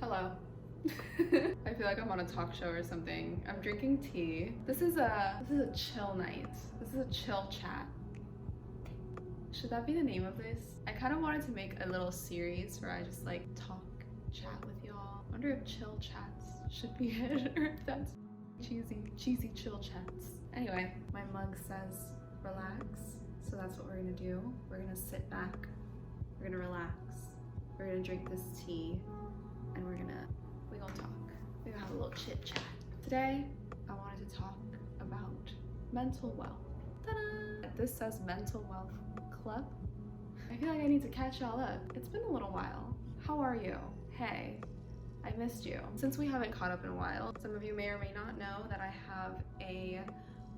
Hello. I feel like I'm on a talk show or something. I'm drinking tea. This is a chill night. This is a chill chat. Should that be the name of this? I kind of wanted to make a little series where I just like talk, chat with y'all. I wonder if chill chats should be it or if that's cheesy chill chats. Anyway, my mug says relax, so that's what we're gonna do. We're gonna sit back, we're gonna relax, we're gonna drink this tea, and we're gonna talk. We're gonna have a little chit chat. Today, I wanted to talk about mental wealth. Ta-da! This says Mental Wealth Club. I feel like I need to catch y'all up. It's been a little while. How are you? Hey, I missed you. Since we haven't caught up in a while, some of you may or may not know that I have a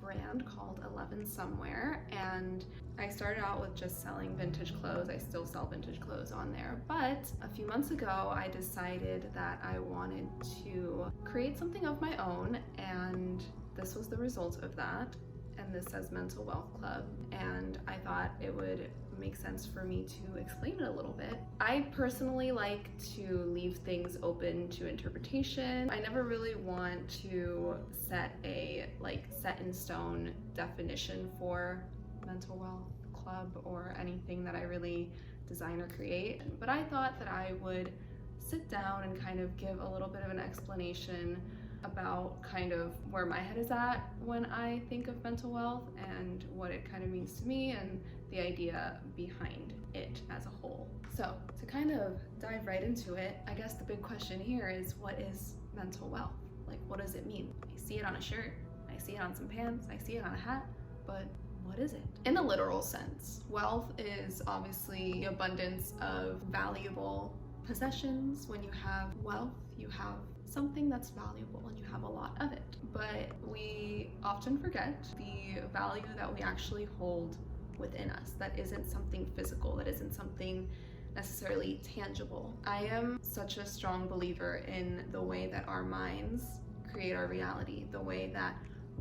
brand called 11 Somewhere, and I started out with just selling vintage clothes. I still sell vintage clothes on there, but a few months ago I decided that I wanted to create something of my own, and this was the result of that. And this says Mental Wealth Club, and I thought it would make sense for me to explain it a little bit. I personally like to leave things open to interpretation. I never really want to set a set in stone definition for Mental Wealth Club or anything that I really design or create, but I thought that I would sit down and kind of give a little bit of an explanation about kind of where my head is at when I think of mental wealth and what it kind of means to me and the idea behind it as a whole. So to kind of dive right into it, I guess the big question here is, what is mental wealth? Like, what does it mean? I see it on a shirt, I see it on some pants, I see it on a hat, but what is it? In the literal sense, wealth is obviously the abundance of valuable possessions. When you have wealth, you have something that's valuable and you have a lot of it. But we often forget the value that we actually hold within us. That isn't something physical, that isn't something necessarily tangible. I am such a strong believer in the way that our minds create our reality, the way that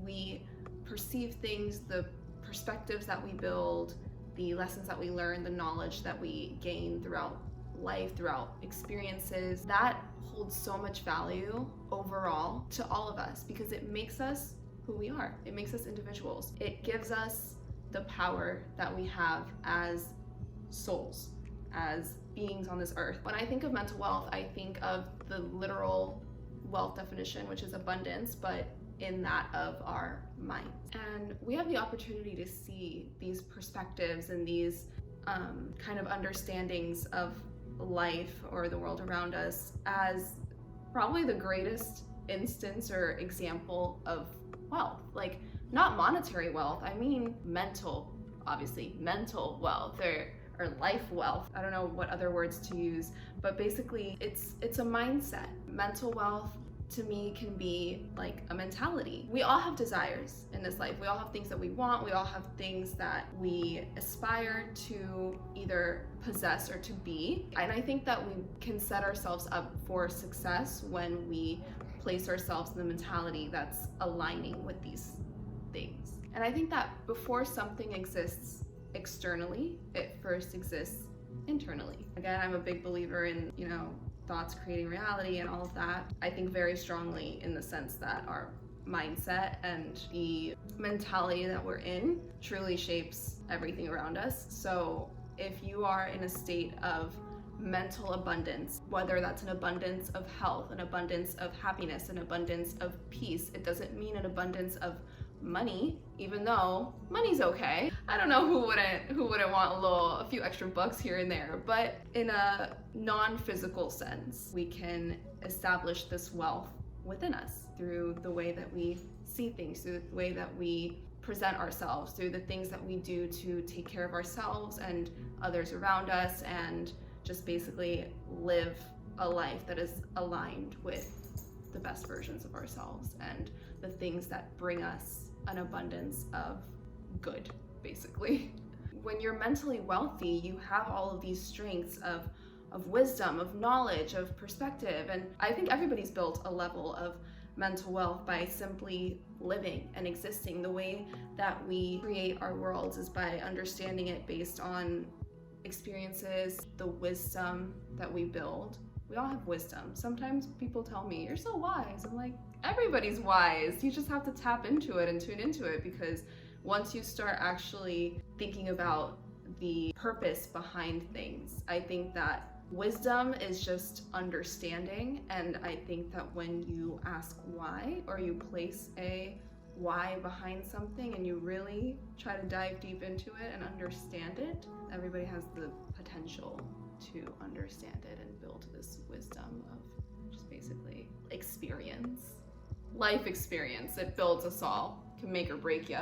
we perceive things, the perspectives that we build, the lessons that we learn, the knowledge that we gain throughout life, throughout experiences. That holds so much value overall to all of us because it makes us who we are. It makes us individuals. It gives us the power that we have as souls, as beings on this earth. When I think of mental wealth, I think of the literal wealth definition, which is abundance, but in that of our minds. And we have the opportunity to see these perspectives and these kind of understandings of life or the world around us as probably the greatest instance or example of wealth. Like, not monetary wealth, I mean mental, obviously mental wealth or life wealth. I don't know what other words to use, but basically it's a mindset. Mental wealth to me can be like a mentality. We all have desires in this life. We all have things that we want. We all have things that we aspire to either possess or to be. And I think that we can set ourselves up for success when we place ourselves in the mentality that's aligning with these things. And I think that before something exists externally, it first exists internally. Again, I'm a big believer in, thoughts creating reality and all of that. I think very strongly in the sense that our mindset and the mentality that we're in truly shapes everything around us. So if you are in a state of mental abundance, whether that's an abundance of health, an abundance of happiness, an abundance of peace, it doesn't mean an abundance of money, even though money's okay. I don't know who wouldn't want a few extra bucks here and there, but in a non-physical sense, we can establish this wealth within us through the way that we see things, through the way that we present ourselves, through the things that we do to take care of ourselves and others around us, and just basically live a life that is aligned with the best versions of ourselves and the things that bring us an abundance of good, basically. When you're mentally wealthy, you have all of these strengths of wisdom, of knowledge, of perspective, and I think everybody's built a level of mental wealth by simply living and existing. The way that we create our worlds is by understanding it based on experiences, the wisdom that we build We all have wisdom. Sometimes people tell me, you're so wise. I'm like, everybody's wise. You just have to tap into it and tune into it, because once you start actually thinking about the purpose behind things, I think that wisdom is just understanding. And I think that when you ask why, or you place a why behind something and you really try to dive deep into it and understand it, everybody has the potential to understand it and build this wisdom of just basically experience. Life experience. It builds us all. Can make or break you.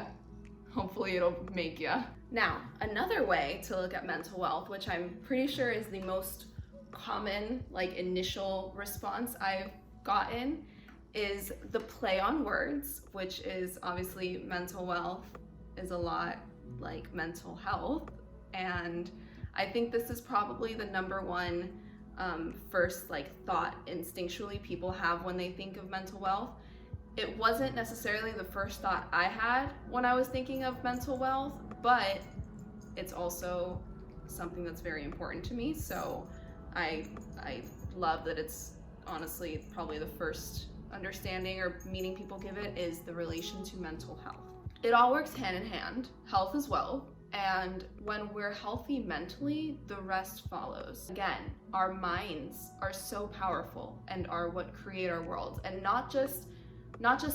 Hopefully it'll make you. Now, another way to look at mental wealth, which I'm pretty sure is the most common initial response I've gotten, is the play on words, which is obviously mental wealth is a lot like mental health. And I think this is probably the number one first thought instinctually people have when they think of mental wealth. It wasn't necessarily the first thought I had when I was thinking of mental wealth, but it's also something that's very important to me. So I love that it's honestly probably the first understanding or meaning people give it is the relation to mental health. It all works hand in hand, health as well. And when we're healthy mentally, the rest follows. Again, our minds are so powerful and are what create our worlds, and not just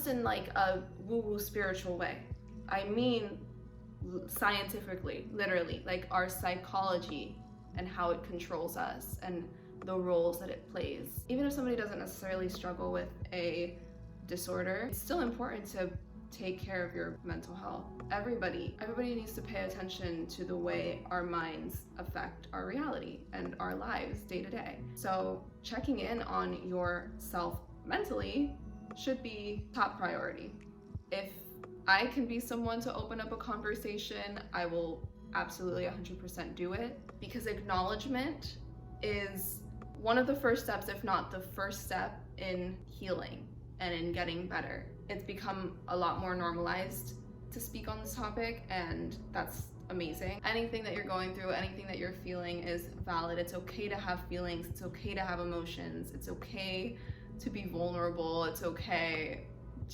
in a woo-woo spiritual way. I mean scientifically, literally, our psychology and how it controls us and the roles that it plays. Even if somebody doesn't necessarily struggle with a disorder, it's still important to take care of your mental health. Everybody needs to pay attention to the way our minds affect our reality and our lives day to day. So checking in on yourself mentally should be top priority. If I can be someone to open up a conversation, I will absolutely 100% do it, because acknowledgement is one of the first steps, if not the first step, in healing and in getting better. It's become a lot more normalized to speak on this topic, and that's amazing. Anything that you're going through, anything that you're feeling is valid. It's okay to have feelings. It's okay to have emotions. It's okay to be vulnerable. It's okay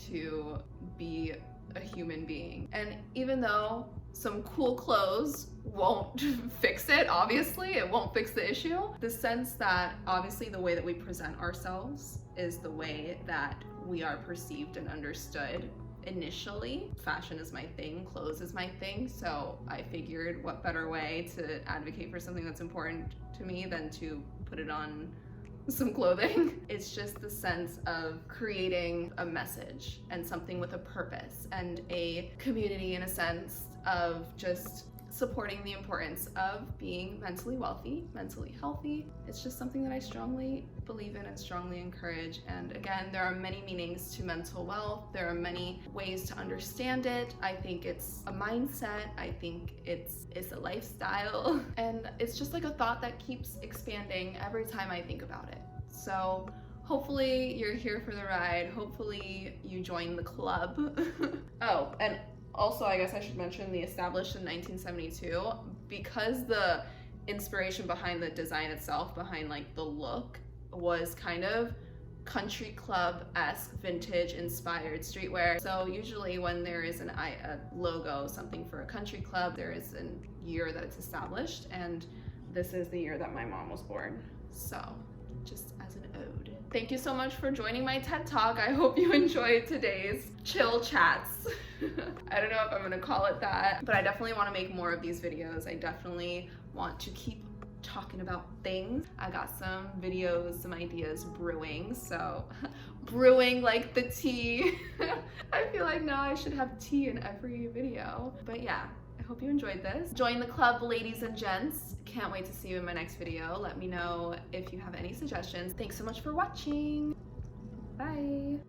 to be a human being. And even though some cool clothes won't fix it, obviously, it won't fix the issue, the sense that obviously the way that we present ourselves is the way that we are perceived and understood initially. Fashion is my thing, clothes is my thing, so I figured what better way to advocate for something that's important to me than to put it on some clothing. It's just the sense of creating a message and something with a purpose and a community, in a sense of just supporting the importance of being mentally wealthy, mentally healthy. It's just something that I strongly believe in and strongly encourage. And again, there are many meanings to mental wealth. There are many ways to understand it. I think it's a mindset. I think it's a lifestyle. And it's just a thought that keeps expanding every time I think about it. So hopefully you're here for the ride. Hopefully you join the club. Oh, and also, I guess I should mention the established in 1972, because the inspiration behind the design itself, behind the look, was kind of country club-esque, vintage inspired streetwear. So usually when there is a logo, something for a country club, there is a year that it's established, and this is the year that my mom was born. So just as an ode. Thank you so much for joining my TED Talk. I hope you enjoyed today's chill chats. I don't know if I'm gonna call it that, but I definitely want to make more of these videos. I definitely want to keep talking about things. I got some videos, some ideas brewing, so brewing like the tea. I feel like now I should have tea in every video. But yeah, I hope you enjoyed this. Join the club, ladies and gents. Can't wait to see you in my next video. Let me know if you have any suggestions. Thanks so much for watching. Bye.